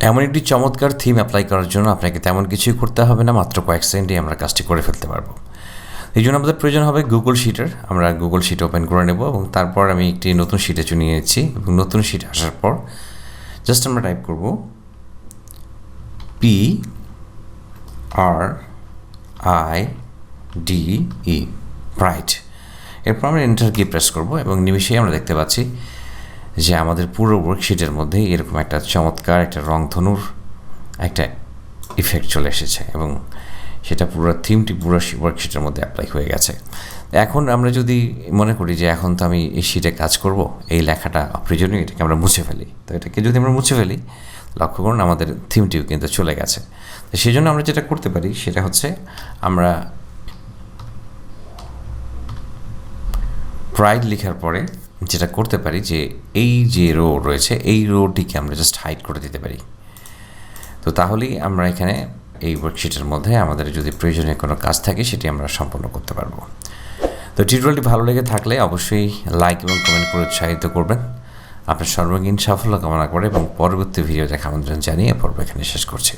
এমন একটি চমৎকার থিম অ্যাপ্লাই করার জন্য আপনাকে তেমন কিছুই করতে হবে না, মাত্র কয়েক সেকেন্ডে আমরা কাজটি করে ফেলতে পারবো। এই জন্য আমাদের প্রয়োজন হবে গুগল শিটের। আমরা গুগল শিট ওপেন করে নেব এবং তারপর আমি একটি নতুন শিটে চলে নিয়েছি এবং নতুন শিট আসার পর জাস্ট আমরা টাইপ করব PRIDE, ব্রাইট। এরপর আমরা এন্টার কি প্রেস করব এবং নিমিশেই আমরা দেখতে পাচ্ছি যে আমাদের পুরো ওয়ার্কশিটের মধ্যে এরকম একটা চমৎকার একটা রংধনুর একটা ইফেক্ট চলে এসেছে এবং সেটা পুরো থিমটি পুরো ওয়ার্কশিটের মধ্যে অ্যাপ্লাই হয়ে গেছে। এখন আমরা যদি মনে করি যে এখন তো আমি এই শিটে কাজ করব, এই লেখাটা অপ্রয়োজনীয়, এটাকে আমরা মুছে ফেলি, তো এটাকে যদি আমরা মুছে ফেলি, লক্ষ্য করুন আমাদের থিমটিও কিন্তু চলে গেছে। তো সেই জন্য আমরা যেটা করতে পারি সেটা হচ্ছে আমরা প্রাইড লেখার পরে যেটা করতে পারি যে এই যে রো রয়েছে এই রোটিকে আমরা জাস্ট হাইড করে দিতে পারি। তো তাহলেই আমরা এখানে এই ওয়ার্কশিটের মধ্যে আমাদের যদি প্রয়োজনীয় কোনো কাজ থাকে সেটি আমরা সম্পন্ন করতে পারবো। তো টিউটোরিয়ালটি ভালো লেগে থাকলে অবশ্যই লাইক এবং কমেন্ট করে উৎসাহিত করবেন। আপনার সর্বাঙ্গীন সাফল্য কামনা করে এবং পরবর্তী ভিডিও দেখা আমন্ত্রণ জানিয়ে পর্ব এখানে শেষ করছি।